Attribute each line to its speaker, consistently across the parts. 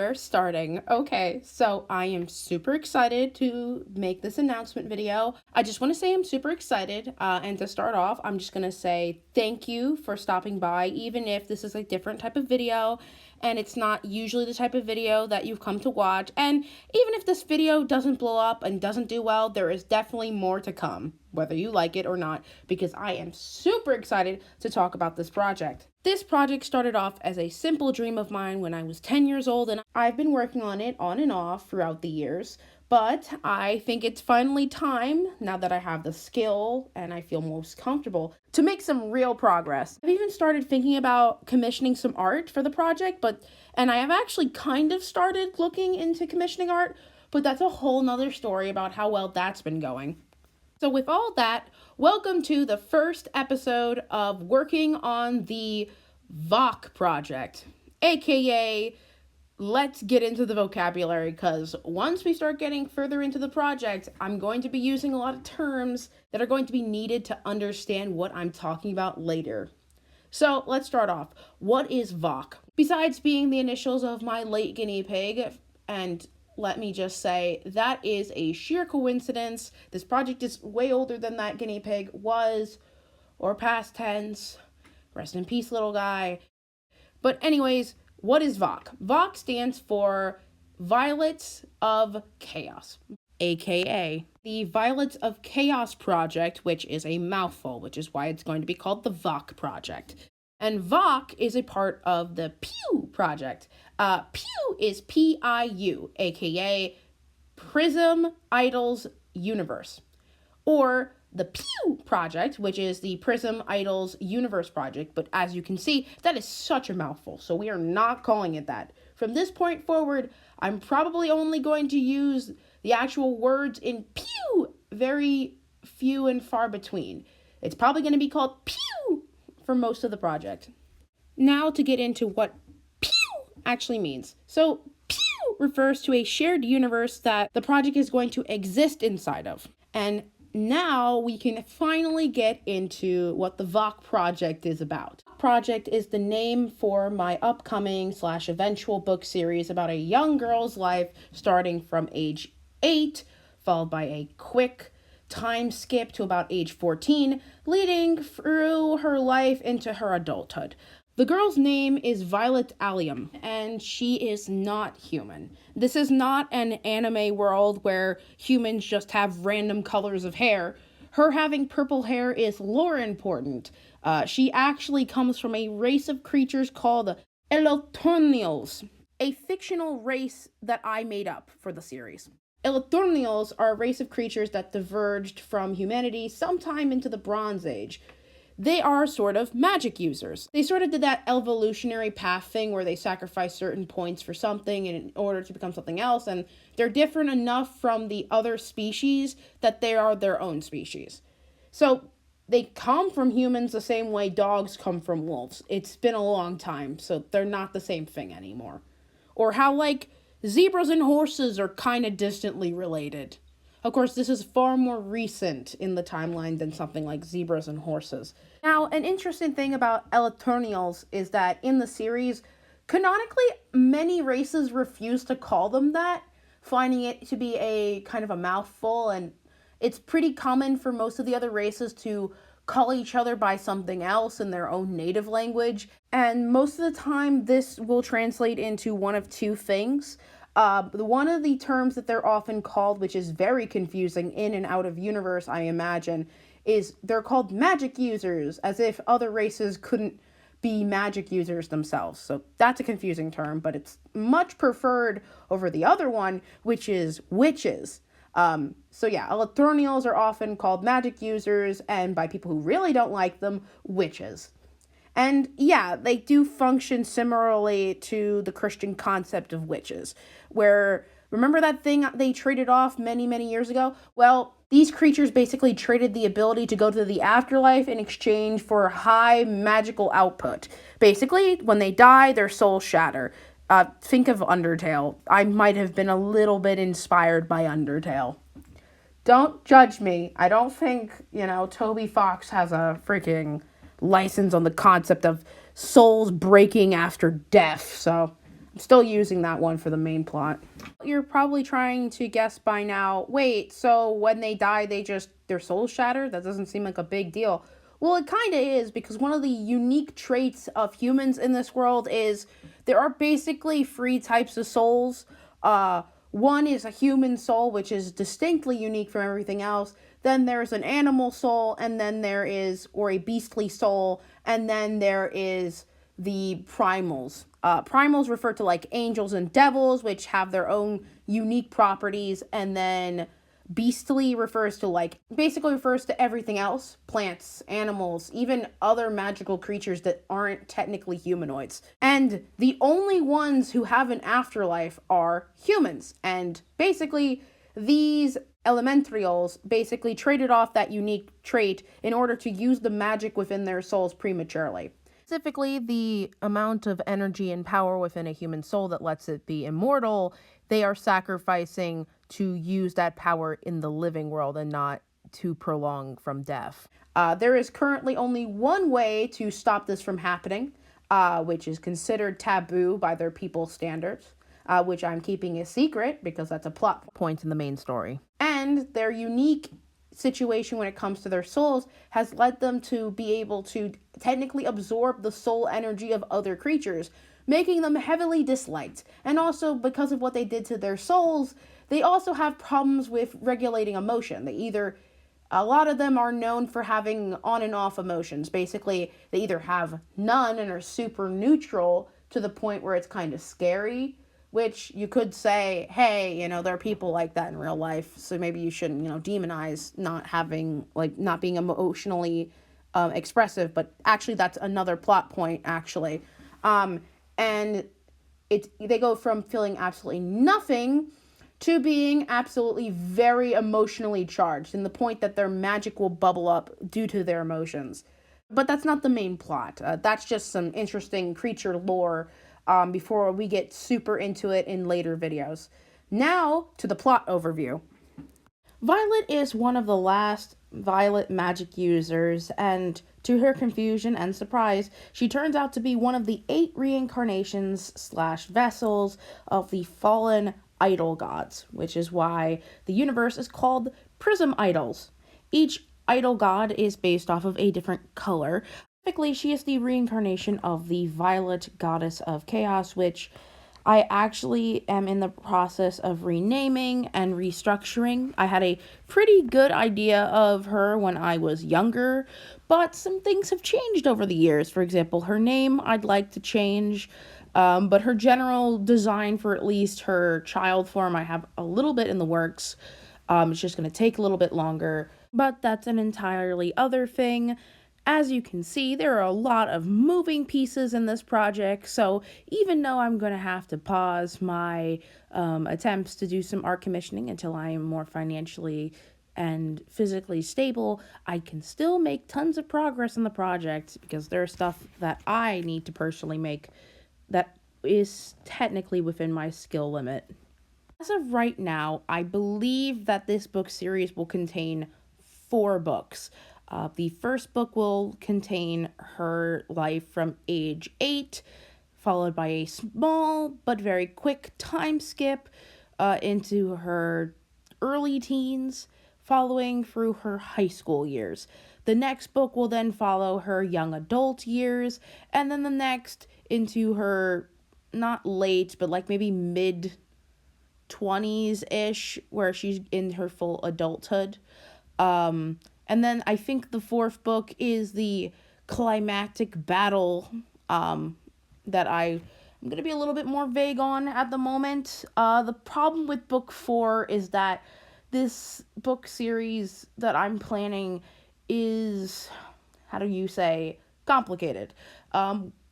Speaker 1: we're starting. Okay, so I am super excited to make this announcement video. I just want to say I'm super excited, and to start off, I'm just going to say thank you for stopping by, even if this is a different type of video, and it's not usually the type of video that you've come to watch, and even if this video doesn't blow up and doesn't do well, there is definitely more to come, whether you like it or not, because I am super excited to talk about this project. This project started off as a simple dream of mine when I was 10 years old, and I've been working on it on and off throughout the years. But I think it's finally time, now that I have the skill and I feel most comfortable, to make some real progress. I've even started thinking about commissioning some art for the project, and I have actually kind of started looking into commissioning art, but that's a whole nother story about how well that's been going. So with all that, welcome to the first episode of working on the VOC project, aka let's get into the vocabulary, because once we start getting further into the project, I'm going to be using a lot of terms that are going to be needed to understand what I'm talking about later. So let's start off. What is VOC? Besides being the initials of my late guinea pig, and let me just say, that is a sheer coincidence. This project is way older than that guinea pig was, or past tense. Rest in peace, little guy. But anyways, what is VOC? VOC stands for Violets of Chaos, aka the Violets of Chaos project, which is a mouthful, which is why it's going to be called the VOC project. And VOC is a part of the PIU project. PIU is P-I-U, aka Prism Idols Universe. Or the PIU project, which is the Prism Idols Universe project. But as you can see, that is such a mouthful, so we are not calling it that. From this point forward, I'm probably only going to use the actual words in PIU, very few and far between. It's probably going to be called PIU for most of the project. Now to get into what PIU actually means. So PIU refers to a shared universe that the project is going to exist inside of. And now we can finally get into what the VOC project is about. Project is the name for my upcoming / eventual book series about a young girl's life starting from age 8, followed by a quick time skip to about age 14, leading through her life into her adulthood. The girl's name is Violet Allium, and she is not human. This is not an anime world where humans just have random colors of hair. Her having purple hair is lore important. She actually comes from a race of creatures called Elotornials, a fictional race that I made up for the series. Elotornials are a race of creatures that diverged from humanity sometime into the Bronze Age. They are sort of magic users. They sort of did that evolutionary path thing where they sacrifice certain points for something in order to become something else, and they're different enough from the other species that they are their own species. So they come from humans the same way dogs come from wolves. It's been a long time, so they're not the same thing anymore. Or how, zebras and horses are kind of distantly related. Of course, this is far more recent in the timeline than something like zebras and horses. Now, an interesting thing about Elotornials is that in the series, canonically, many races refuse to call them that, finding it to be a kind of a mouthful, and it's pretty common for most of the other races to call each other by something else in their own native language, and most of the time this will translate into one of two things. One of the terms that they're often called, which is very confusing in and out of universe, I imagine, is they're called magic users, as if other races couldn't be magic users themselves. So that's a confusing term, but it's much preferred over the other one, which is witches. Elotornials are often called magic users, and by people who really don't like them, witches. And yeah, they do function similarly to the Christian concept of witches, where, remember that thing they traded off many, many years ago? Well, these creatures basically traded the ability to go to the afterlife in exchange for high magical output. Basically, when they die, their souls shatter. Think of Undertale. I might have been a little bit inspired by Undertale. Don't judge me. I don't think, Toby Fox has a freaking license on the concept of souls breaking after death, so Still using that one for the main plot. You're probably trying to guess by now, wait, so when they die, their souls shatter? That doesn't seem like a big deal. Well, it kind of is, because one of the unique traits of humans in this world is there are basically three types of souls. One is a human soul, which is distinctly unique from everything else. Then there's an animal soul, and then there is, or a beastly soul, and then there is the primals. Primals refer to like angels and devils, which have their own unique properties, and then beastly refers to basically refers to everything else, plants, animals, even other magical creatures that aren't technically humanoids. And the only ones who have an afterlife are humans. And basically these elementals basically traded off that unique trait in order to use the magic within their souls prematurely. Specifically, the amount of energy and power within a human soul that lets it be immortal, they are sacrificing to use that power in the living world and not to prolong from death. There is currently only one way to stop this from happening, which is considered taboo by their people's standards, which I'm keeping a secret because that's a plot point in the main story. And their unique situation when it comes to their souls has led them to be able to technically absorb the soul energy of other creatures, making them heavily disliked. And also, because of what they did to their souls, they also have problems with regulating emotion. A lot of them are known for having on and off emotions. Basically, they either have none and are super neutral to the point where it's kind of scary, which you could say, hey, there are people like that in real life, so maybe you shouldn't, demonize not being emotionally expressive, but actually that's another plot point, actually. And they go from feeling absolutely nothing to being absolutely very emotionally charged, in the point that their magic will bubble up due to their emotions. But that's not the main plot. That's just some interesting creature lore before we get super into it in later videos. Now, to the plot overview. Violet is one of the last Violet magic users, and to her confusion and surprise, she turns out to be one of the 8 reincarnations/vessels of the fallen idol gods, which is why the universe is called Prism Idols. Each idol god is based off of a different color. Typically, she is the reincarnation of the Violet Goddess of Chaos, which I actually am in the process of renaming and restructuring. I had a pretty good idea of her when I was younger, but some things have changed over the years. For example, her name I'd like to change, but her general design for at least her child form, I have a little bit in the works. It's just going to take a little bit longer, but that's an entirely other thing. As you can see, there are a lot of moving pieces in this project, so even though I'm going to have to pause my attempts to do some art commissioning until I am more financially and physically stable, I can still make tons of progress in the project because there's stuff that I need to personally make that is technically within my skill limit. As of right now, I believe that this book series will contain 4 books. The first book will contain her life from age 8, followed by a small but very quick time skip into her early teens, following through her high school years. The next book will then follow her young adult years, and then the next into her not late, but maybe mid-20s-ish, where she's in her full adulthood. And then I think the 4th book is the climactic battle that I'm going to be a little bit more vague on at the moment. The problem with book 4 is that this book series that I'm planning is, complicated.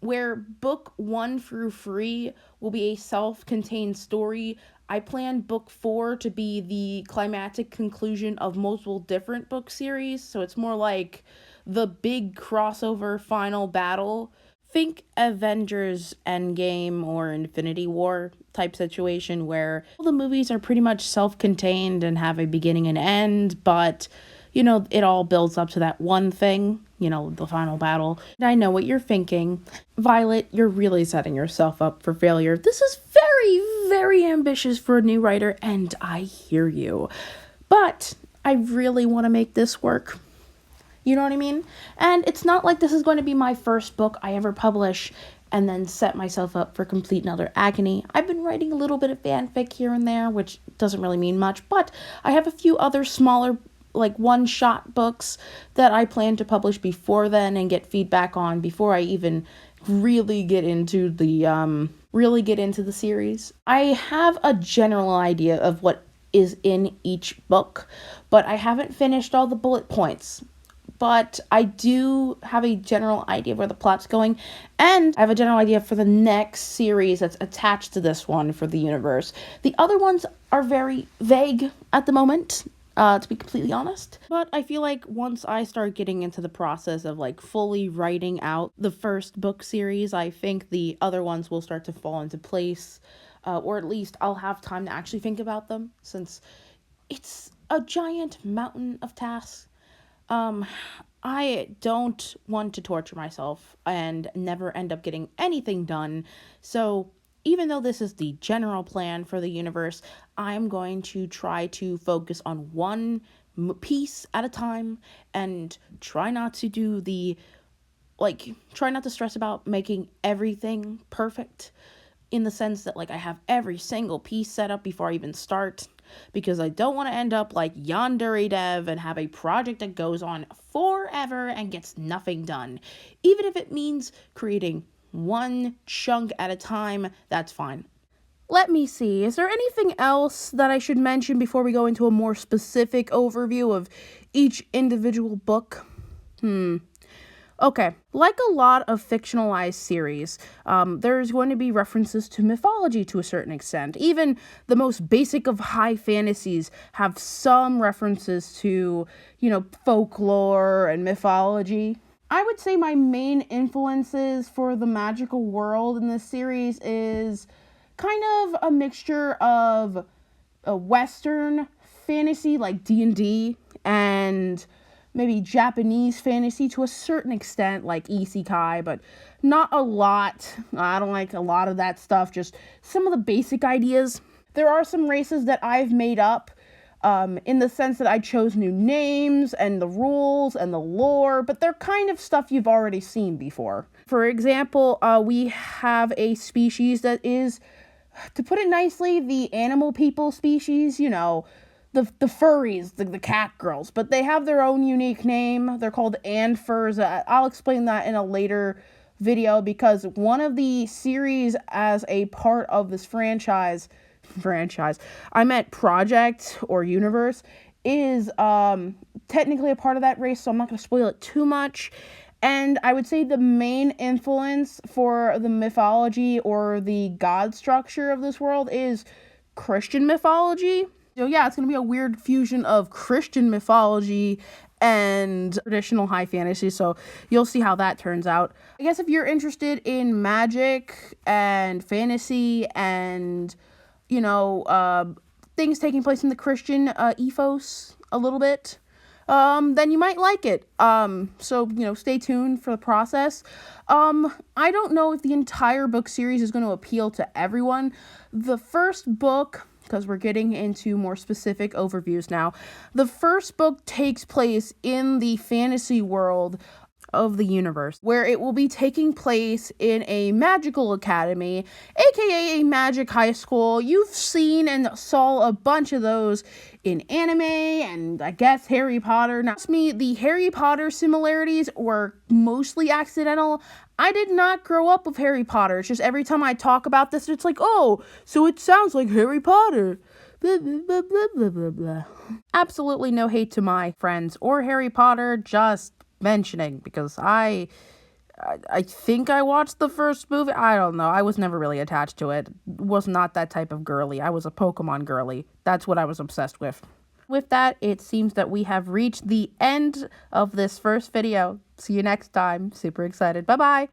Speaker 1: Where book 1 through 3 will be a self-contained story, I plan book 4 to be the climactic conclusion of multiple different book series, so it's more like the big crossover final battle. Think Avengers Endgame or Infinity War type situation where all the movies are pretty much self-contained and have a beginning and end, but you know, it all builds up to that one thing, you know, the final battle. And I know what you're thinking. Violet, you're really setting yourself up for failure. This is very, very ambitious for a new writer, and I hear you. But I really want to make this work. You know what I mean? And it's not like this is going to be my first book I ever publish and then set myself up for complete and utter agony. I've been writing a little bit of fanfic here and there, which doesn't really mean much, but I have a few other smaller, like, one-shot books that I plan to publish before then and get feedback on before I even really get into the series. I have a general idea of what is in each book, but I haven't finished all the bullet points. But I do have a general idea of where the plot's going, and I have a general idea for the next series that's attached to this one for the universe. The other ones are very vague at the moment, to be completely honest. But I feel like once I start getting into the process of, like, fully writing out the first book series, I think the other ones will start to fall into place, or at least I'll have time to actually think about them, since it's a giant mountain of tasks. I don't want to torture myself and never end up getting anything done. So even though this is the general plan for the universe, I'm going to try to focus on one piece at a time and try not to stress about making everything perfect, in the sense that, like, I have every single piece set up before I even start, because I don't want to end up like yandere dev and have a project that goes on forever and gets nothing done. Even if it means creating one chunk at a time, that's fine. Let me see, is there anything else that I should mention before we go into a more specific overview of each individual book? Okay, like a lot of fictionalized series, there's going to be references to mythology to a certain extent. Even the most basic of high fantasies have some references to, you know, folklore and mythology. I would say my main influences for the magical world in this series is kind of a mixture of a Western fantasy like D&D and maybe Japanese fantasy to a certain extent, like isekai, but not a lot. I don't like a lot of that stuff, just some of the basic ideas. There are some races that I've made up, in the sense that I chose new names and the rules and the lore, but they're kind of stuff you've already seen before. For example, we have a species that is, to put it nicely, the animal people species, you know, the furries, the cat girls, but they have their own unique name. They're called Anfurs. I'll explain that in a later video, because one of the series as a part of this franchise, I meant project or universe, is technically a part of that race, so I'm not going to spoil it too much. And I would say the main influence for the mythology or the god structure of this world is Christian mythology. So yeah, it's going to be a weird fusion of Christian mythology and traditional high fantasy, so you'll see how that turns out. I guess if you're interested in magic and fantasy and, you know, things taking place in the Christian ethos a little bit, then you might like it. So, you know, stay tuned for the process. I don't know if the entire book series is going to appeal to everyone. The first book, because we're getting into more specific overviews now, the first book takes place in the fantasy world of the universe, where it will be taking place in a magical academy, aka a magic high school. You've seen and saw a bunch of those in anime and I guess Harry Potter. Now, me, the Harry Potter similarities were mostly accidental. I did not grow up with Harry Potter. It's just every time I talk about this, it's like, oh, so it sounds like Harry Potter. Blah, blah, blah, blah, blah, blah, blah. Absolutely no hate to my friends or Harry Potter, just mentioning, because I think I watched the first movie. I don't know. I was never really attached to it. Was not that type of girly. I was a Pokemon girly. That's what I was obsessed with. With that, it seems that we have reached the end of this first video. See you next time. Super excited. Bye-bye.